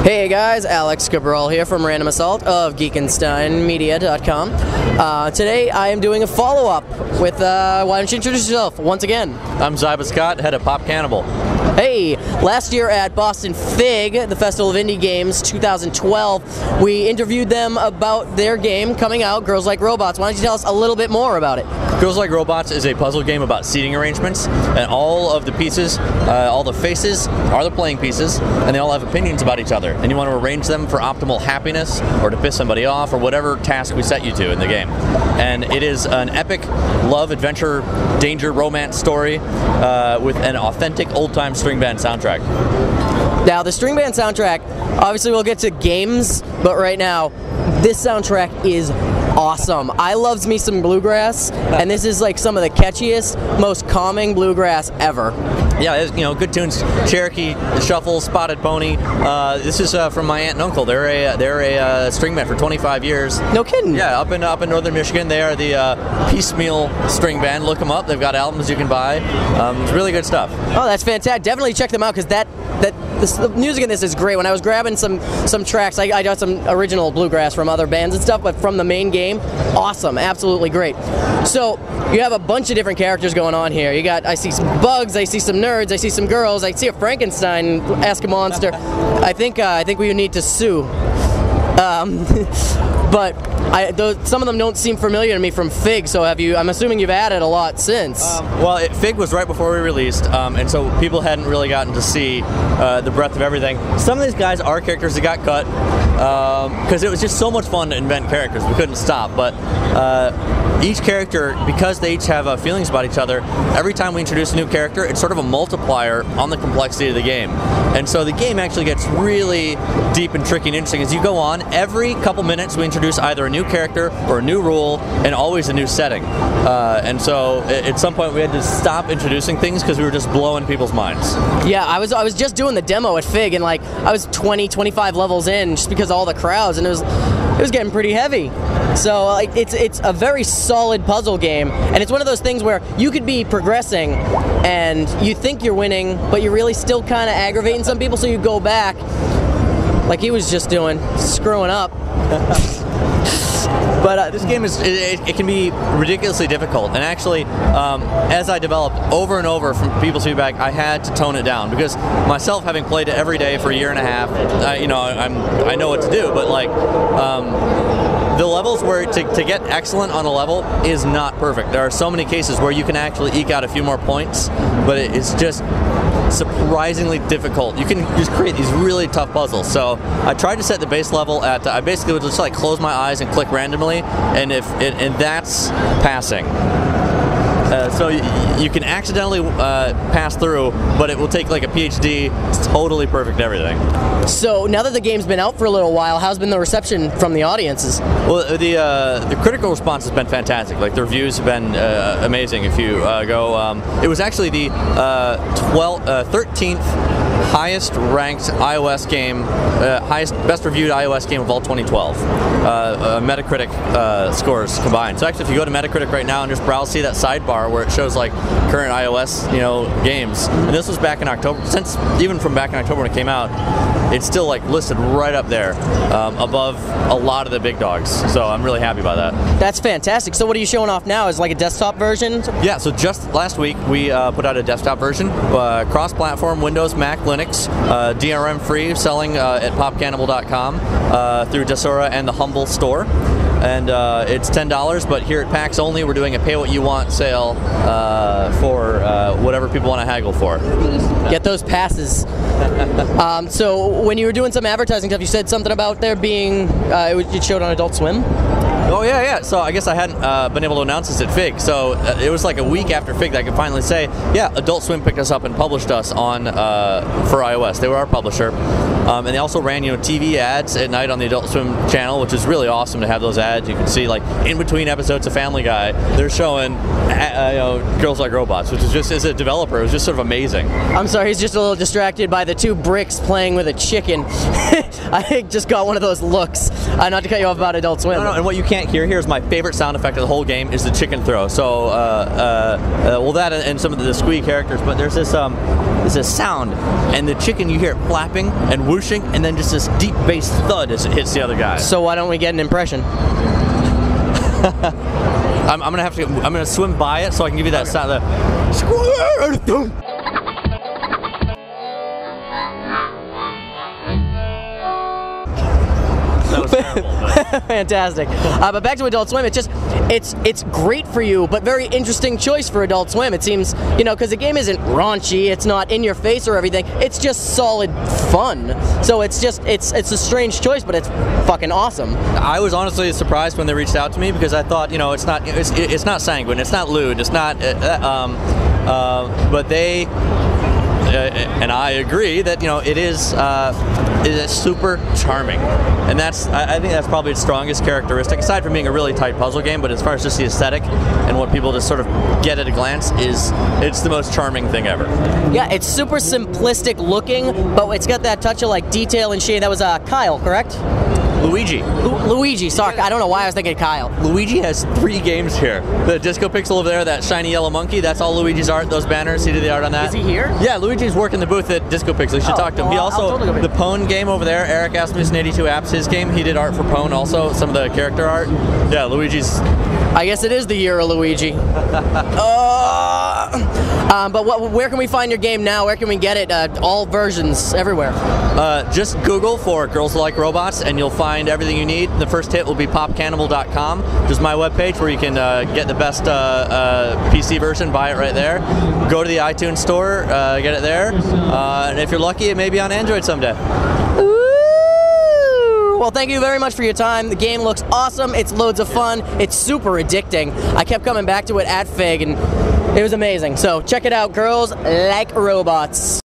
Hey guys, Alex Cabral here from Random Assault of GeekensteinMedia.com. Today I am doing a follow-up with, why don't you introduce yourself once again? I'm Ziba Scott, head of Popcannibal. Hey, last year at Boston Fig, the Festival of Indie Games 2012, we interviewed them about their game coming out, Girls Like Robots. Why don't you tell us a little bit more about it? Girls Like Robots is a puzzle game about seating arrangements, and all of the pieces, all the faces are the playing pieces, and they all have opinions about each other, and you want to arrange them for optimal happiness, or to piss somebody off, or whatever task we set you to in the game. And it is an epic love, adventure, danger, romance story with an authentic old-time string band soundtrack. Now, the string band soundtrack, obviously we'll get to games, but right now, this soundtrack is awesome. I loves me some bluegrass, and this is like some of the catchiest, most calming bluegrass ever. Yeah, you know, good tunes. Cherokee, Shuffle, Spotted Pony. This is from my aunt and uncle. They're a string band for 25 years. No kidding. Yeah, up in northern Michigan. They are the Piecemeal String Band. Look them up. They've got albums you can buy. It's really good stuff. Oh, that's fantastic. Definitely check them out, because the music in this is great. When I was grabbing some tracks, I got some original bluegrass from other bands and stuff, but from the main game, awesome, absolutely great. So you have a bunch of different characters going on here. I see some bugs, I see some nerds, I see some girls, I see a Frankenstein-esque monster. I think we need to sue. But some of them don't seem familiar to me from Fig, so I'm assuming you've added a lot since. Well, Fig was right before we released, and so people hadn't really gotten to see the breadth of everything. Some of these guys are characters that got cut, because it was just so much fun to invent characters. We couldn't stop, but each character, because they each have feelings about each other, every time we introduce a new character, it's sort of a multiplier on the complexity of the game. And so the game actually gets really deep and tricky and interesting as you go on. Every couple minutes we introduce either a new character or a new rule, and always a new setting. And so at some point we had to stop introducing things because we were just blowing people's minds. Yeah, I was just doing the demo at Fig, and like I was 25 levels in just because of all the crowds, and it was getting pretty heavy. So like it's a very solid puzzle game, and it's one of those things where you could be progressing and you think you're winning, but you're really still kind of aggravating some people, so you go back like he was just doing, screwing up. But this game it can be ridiculously difficult, and actually, as I developed over and over from people's feedback, I had to tone it down, because myself, having played it every day for a year and a half, I know what to do, but like the levels where to get excellent on a level is not perfect. There are so many cases where you can actually eke out a few more points, but it's just surprisingly difficult. You can just create these really tough puzzles. So I tried to set the base level at, I basically would just like close my eyes and click randomly, and and that's passing. So you can accidentally pass through, but it will take like a PhD. It's totally perfect at everything. So now that the game's been out for a little while, how's been the reception from the audiences? Well, the critical response has been fantastic. Like the reviews have been amazing. If you go, it was actually the 13th highest ranked iOS game, best reviewed iOS game of all 2012. Metacritic scores combined. So actually, if you go to Metacritic right now and just browse, see that sidebar where it shows like current iOS, games. And this was back in October. Even from back in October when it came out, it's still like listed right up there, above a lot of the big dogs. So I'm really happy about that. That's fantastic. So what are you showing off now? Is it like a desktop version? Yeah. So just last week we put out a desktop version, cross-platform, Windows, Mac, Linux, DRM free, selling at popcannibal.com through Desura and the Humble store. And it's $10, but here at PAX only, we're doing a pay-what-you-want sale for whatever people want to haggle for. Get those passes. So when you were doing some advertising stuff, you said something about there being, it showed on Adult Swim? Oh, yeah. So I guess I hadn't been able to announce this at Fig. So it was like a week after Fig that I could finally say, yeah, Adult Swim picked us up and published us on for iOS. They were our publisher. And they also ran, TV ads at night on the Adult Swim channel, which is really awesome to have those ads. You can see, like, in between episodes of Family Guy, they're showing, Girls Like Robots, which is just, as a developer, it was just sort of amazing. I'm sorry, he's just a little distracted by the two bricks playing with a chicken. I just got one of those looks. Not to cut you off about Adult Swim. No, and what you can't hear here is my favorite sound effect of the whole game is the chicken throw. So, well, that and some of the squee characters, but there's this is a sound, and the chicken, you hear it flapping and whooshing, and then just this deep bass thud as it hits the other guy. So why don't we get an impression? I'm gonna swim by it so I can give you that sound. That was terrible. Fantastic. But back to Adult Swim, it's great for you, but very interesting choice for Adult Swim. It seems, you know, because the game isn't raunchy, it's not in your face or everything. It's just solid fun. So it's a strange choice, but it's fucking awesome. I was honestly surprised when they reached out to me because I thought, you know, it's not sanguine, it's not lewd, it's not, but they. And I agree that, you know, it is super charming, and I think that's probably its strongest characteristic, aside from being a really tight puzzle game. But as far as just the aesthetic and what people just sort of get at a glance, it's the most charming thing ever. Yeah, it's super simplistic looking, but it's got that touch of like detail and shade. That was Kyle, correct? Luigi. Luigi, sorry, I don't know why I was thinking Kyle. Luigi has 3 games here. The Disco Pixel over there, that shiny yellow monkey, that's all Luigi's art, those banners, he did the art on that. Is he here? Yeah, Luigi's working the booth at Disco Pixel, you should talk to him. He also, the Pwn game over there, Eric Asmussen 82 Apps, his game, he did art for Pwn also, some of the character art. Yeah, Luigi's... I guess it is the year of Luigi. But where can we find your game now? Where can we get it? All versions, everywhere. Just Google for Girls Who Like Robots and you'll find everything you need. The first hit will be Popcannibal.com, which is my webpage where you can get the best PC version, buy it right there. Go to the iTunes store, get it there. And if you're lucky, it may be on Android someday. Well, thank you very much for your time. The game looks awesome. It's loads of fun. It's super addicting. I kept coming back to it at FIG, and it was amazing. So check it out, Girls Like Robots.